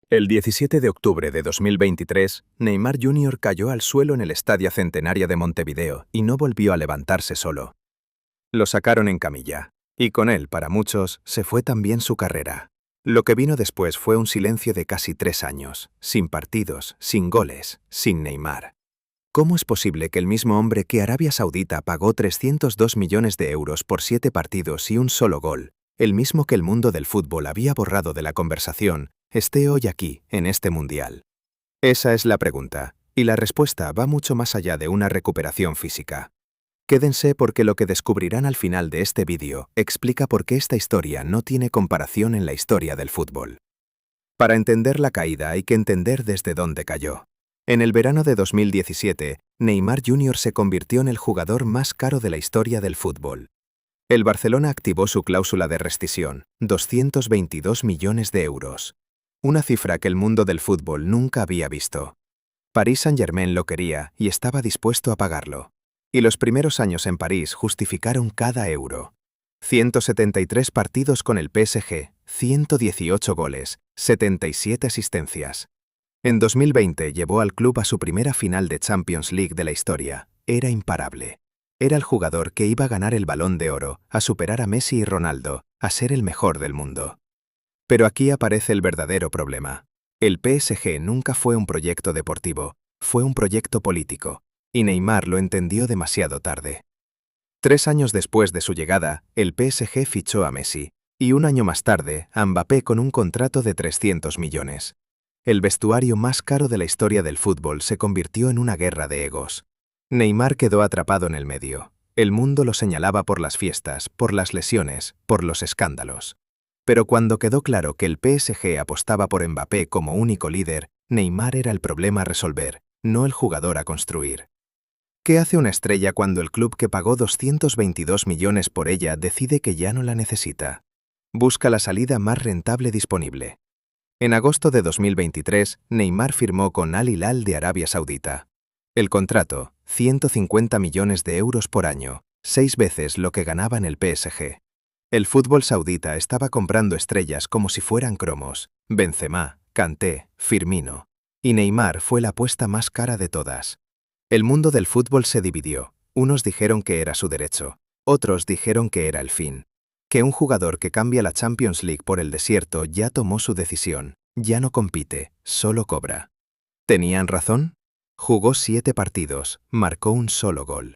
El 17 de octubre de 2023, Neymar Jr. cayó al suelo en el Estadio Centenario de Montevideo y no volvió a levantarse solo. Lo sacaron en camilla, y con él, para muchos, se fue también su carrera. Lo que vino después fue un silencio de casi 3 años, sin partidos, sin goles, sin Neymar. ¿Cómo es posible que el mismo hombre que Arabia Saudita pagó 302 millones de euros por 7 partidos y un solo gol, el mismo que el mundo del fútbol había borrado de la conversación, esté hoy aquí, en este mundial? Esa es la pregunta, y la respuesta va mucho más allá de una recuperación física. Quédense porque lo que descubrirán al final de este vídeo explica por qué esta historia no tiene comparación en la historia del fútbol. Para entender la caída hay que entender desde dónde cayó. En el verano de 2017, Neymar Jr. se convirtió en el jugador más caro de la historia del fútbol. El Barcelona activó su cláusula de rescisión, 222 millones de euros. Una cifra que el mundo del fútbol nunca había visto. Paris Saint-Germain lo quería y estaba dispuesto a pagarlo. Y los primeros años en París justificaron cada euro. 173 partidos con el PSG, 118 goles, 77 asistencias. En 2020 llevó al club a su primera final de Champions League de la historia. Era imparable. Era el jugador que iba a ganar el Balón de Oro, a superar a Messi y Ronaldo, a ser el mejor del mundo. Pero aquí aparece el verdadero problema. El PSG nunca fue un proyecto deportivo, fue un proyecto político, y Neymar lo entendió demasiado tarde. 3 años después de su llegada, el PSG fichó a Messi, y un año más tarde, a Mbappé con un contrato de 300 millones. El vestuario más caro de la historia del fútbol se convirtió en una guerra de egos. Neymar quedó atrapado en el medio. El mundo lo señalaba por las fiestas, por las lesiones, por los escándalos. Pero cuando quedó claro que el PSG apostaba por Mbappé como único líder, Neymar era el problema a resolver, no el jugador a construir. ¿Qué hace una estrella cuando el club que pagó 222 millones por ella decide que ya no la necesita? Busca la salida más rentable disponible. En agosto de 2023, Neymar firmó con Al Hilal de Arabia Saudita. El contrato, 150 millones de euros por año, 6 veces lo que ganaba en el PSG. El fútbol saudita estaba comprando estrellas como si fueran cromos: Benzema, Kanté, Firmino. Y Neymar fue la apuesta más cara de todas. El mundo del fútbol se dividió. Unos dijeron que era su derecho, otros dijeron que era el fin. Que un jugador que cambia la Champions League por el desierto ya tomó su decisión, ya no compite, solo cobra. ¿Tenían razón? Jugó 7 partidos, marcó un solo gol.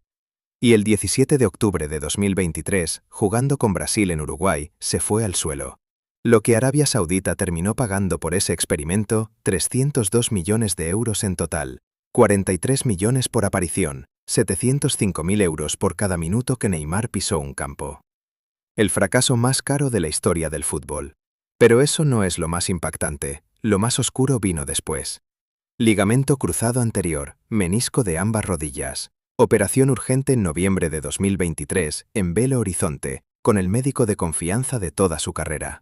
Y el 17 de octubre de 2023, jugando con Brasil en Uruguay, se fue al suelo. Lo que Arabia Saudita terminó pagando por ese experimento, 302 millones de euros en total, 43 millones por aparición, 705.000 euros por cada minuto que Neymar pisó un campo. El fracaso más caro de la historia del fútbol. Pero eso no es lo más impactante, lo más oscuro vino después. Ligamento cruzado anterior, menisco de ambas rodillas. Operación urgente en noviembre de 2023 en Belo Horizonte, con el médico de confianza de toda su carrera.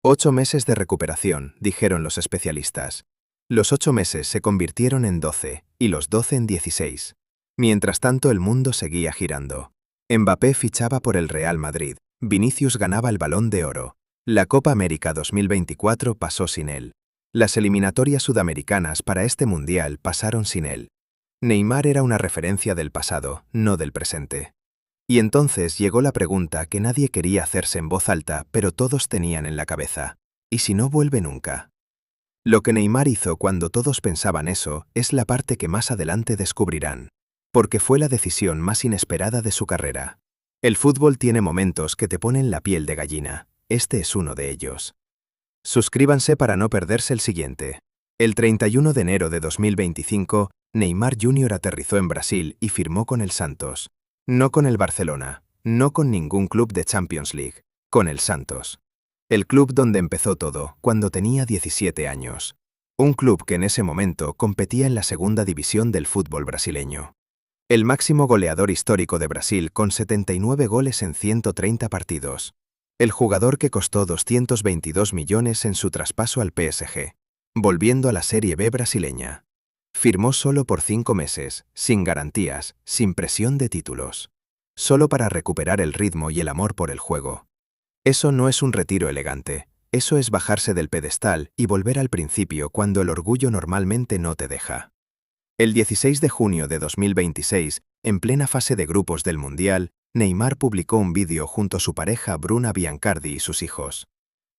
8 meses de recuperación, dijeron los especialistas. Los 8 meses se convirtieron en 12, y los 12 en 16. Mientras tanto el mundo seguía girando. Mbappé fichaba por el Real Madrid. Vinicius ganaba el Balón de Oro. La Copa América 2024 pasó sin él. Las eliminatorias sudamericanas para este mundial pasaron sin él. Neymar era una referencia del pasado, no del presente. Y entonces llegó la pregunta que nadie quería hacerse en voz alta, pero todos tenían en la cabeza. ¿Y si no vuelve nunca? Lo que Neymar hizo cuando todos pensaban eso es la parte que más adelante descubrirán. Porque fue la decisión más inesperada de su carrera. El fútbol tiene momentos que te ponen la piel de gallina. Este es uno de ellos. Suscríbanse para no perderse el siguiente. El 31 de enero de 2025, Neymar Jr. aterrizó en Brasil y firmó con el Santos. No con el Barcelona, no con ningún club de Champions League, con el Santos. El club donde empezó todo, cuando tenía 17 años. Un club que en ese momento competía en la segunda división del fútbol brasileño. El máximo goleador histórico de Brasil con 79 goles en 130 partidos. El jugador que costó 222 millones en su traspaso al PSG. Volviendo a la Serie B brasileña. Firmó solo por 5 meses, sin garantías, sin presión de títulos. Solo para recuperar el ritmo y el amor por el juego. Eso no es un retiro elegante. Eso es bajarse del pedestal y volver al principio cuando el orgullo normalmente no te deja. El 16 de junio de 2026, en plena fase de grupos del Mundial, Neymar publicó un vídeo junto a su pareja Bruna Biancardi y sus hijos.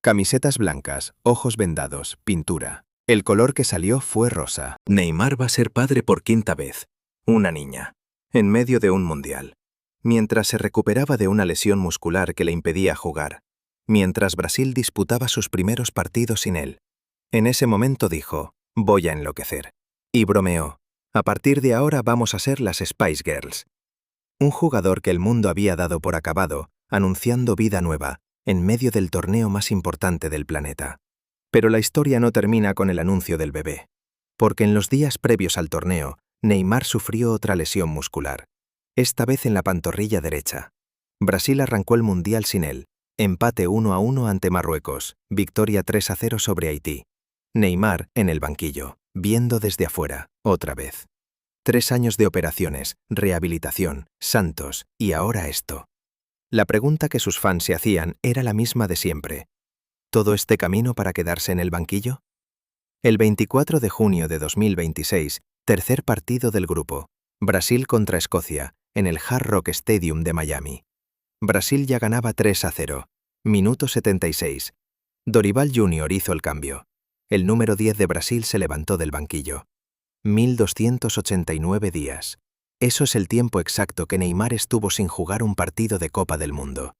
Camisetas blancas, ojos vendados, pintura. El color que salió fue rosa. Neymar va a ser padre por quinta vez. Una niña. En medio de un Mundial. Mientras se recuperaba de una lesión muscular que le impedía jugar. Mientras Brasil disputaba sus primeros partidos sin él. En ese momento dijo, voy a enloquecer. Y bromeó, a partir de ahora vamos a ser las Spice Girls. Un jugador que el mundo había dado por acabado, anunciando vida nueva, en medio del torneo más importante del planeta. Pero la historia no termina con el anuncio del bebé. Porque en los días previos al torneo, Neymar sufrió otra lesión muscular. Esta vez en la pantorrilla derecha. Brasil arrancó el Mundial sin él. Empate 1-1 ante Marruecos, victoria 3-0 sobre Haití. Neymar en el banquillo, viendo desde afuera, otra vez. 3 años de operaciones, rehabilitación, santos, y ahora esto. La pregunta que sus fans se hacían era la misma de siempre. ¿Todo este camino para quedarse en el banquillo? El 24 de junio de 2026, tercer partido del grupo. Brasil contra Escocia, en el Hard Rock Stadium de Miami. Brasil ya ganaba 3-0. Minuto 76. Dorival Jr. hizo el cambio. El número 10 de Brasil se levantó del banquillo. 1289 días. Eso es el tiempo exacto que Neymar estuvo sin jugar un partido de Copa del Mundo.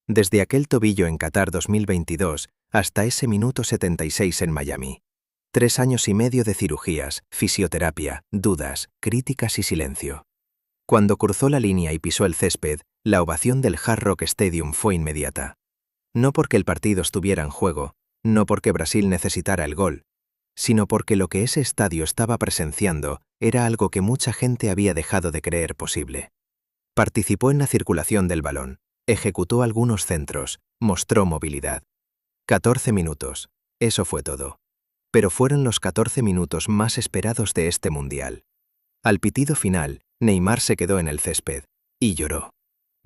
Desde aquel tobillo en Qatar 2022 hasta ese minuto 76 en Miami. 3 años y medio de cirugías, fisioterapia, dudas, críticas y silencio. Cuando cruzó la línea y pisó el césped, la ovación del Hard Rock Stadium fue inmediata. No porque el partido estuviera en juego, no porque Brasil necesitara el gol, sino porque lo que ese estadio estaba presenciando era algo que mucha gente había dejado de creer posible. Participó en la circulación del balón, ejecutó algunos centros, mostró movilidad. 14 minutos, eso fue todo. Pero fueron los 14 minutos más esperados de este Mundial. Al pitido final, Neymar se quedó en el césped, y lloró.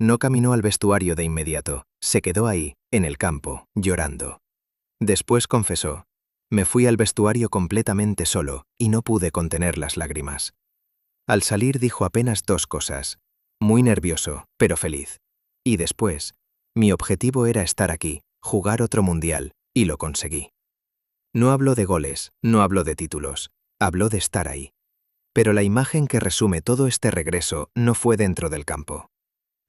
No caminó al vestuario de inmediato, se quedó ahí, en el campo, llorando. Después confesó, me fui al vestuario completamente solo y no pude contener las lágrimas. Al salir dijo apenas 2 cosas, muy nervioso, pero feliz. Y después, mi objetivo era estar aquí, jugar otro Mundial, y lo conseguí. No habló de goles, no habló de títulos, habló de estar ahí. Pero la imagen que resume todo este regreso no fue dentro del campo.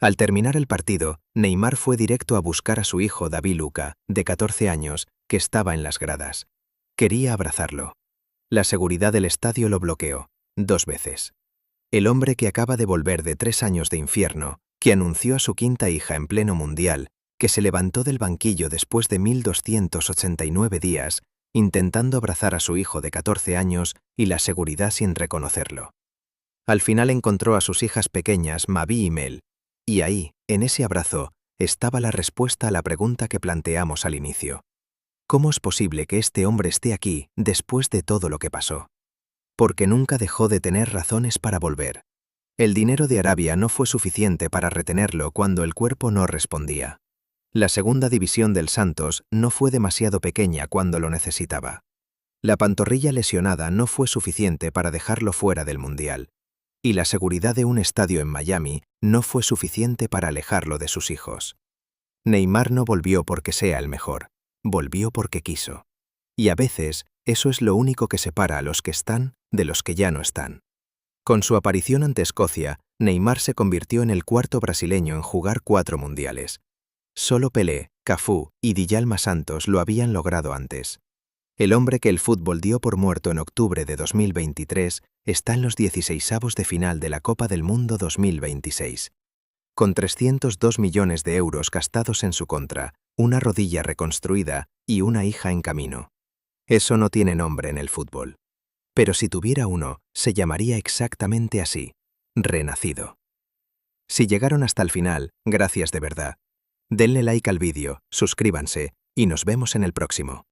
Al terminar el partido, Neymar fue directo a buscar a su hijo David Luca, de 14 años, que estaba en las gradas. Quería abrazarlo. La seguridad del estadio lo bloqueó, 2 veces. El hombre que acaba de volver de 3 años de infierno, que anunció a su quinta hija en pleno Mundial, que se levantó del banquillo después de 1289 días, intentando abrazar a su hijo de 14 años y la seguridad sin reconocerlo. Al final encontró a sus hijas pequeñas, Mavi y Mel, y ahí, en ese abrazo, estaba la respuesta a la pregunta que planteamos al inicio. ¿Cómo es posible que este hombre esté aquí después de todo lo que pasó? Porque nunca dejó de tener razones para volver. El dinero de Arabia no fue suficiente para retenerlo cuando el cuerpo no respondía. La segunda división del Santos no fue demasiado pequeña cuando lo necesitaba. La pantorrilla lesionada no fue suficiente para dejarlo fuera del Mundial. Y la seguridad de un estadio en Miami no fue suficiente para alejarlo de sus hijos. Neymar no volvió porque sea el mejor, volvió porque quiso. Y a veces, eso es lo único que separa a los que están de los que ya no están. Con su aparición ante Escocia, Neymar se convirtió en el 4º brasileño en jugar 4 mundiales. Solo Pelé, Cafú y Djalma Santos lo habían logrado antes. El hombre que el fútbol dio por muerto en octubre de 2023 está en los 16avos de final de la Copa del Mundo 2026. Con 302 millones de euros gastados en su contra, una rodilla reconstruida y una hija en camino. Eso no tiene nombre en el fútbol. Pero si tuviera uno, se llamaría exactamente así, renacido. Si llegaron hasta el final, gracias de verdad. Denle like al vídeo, suscríbanse y nos vemos en el próximo.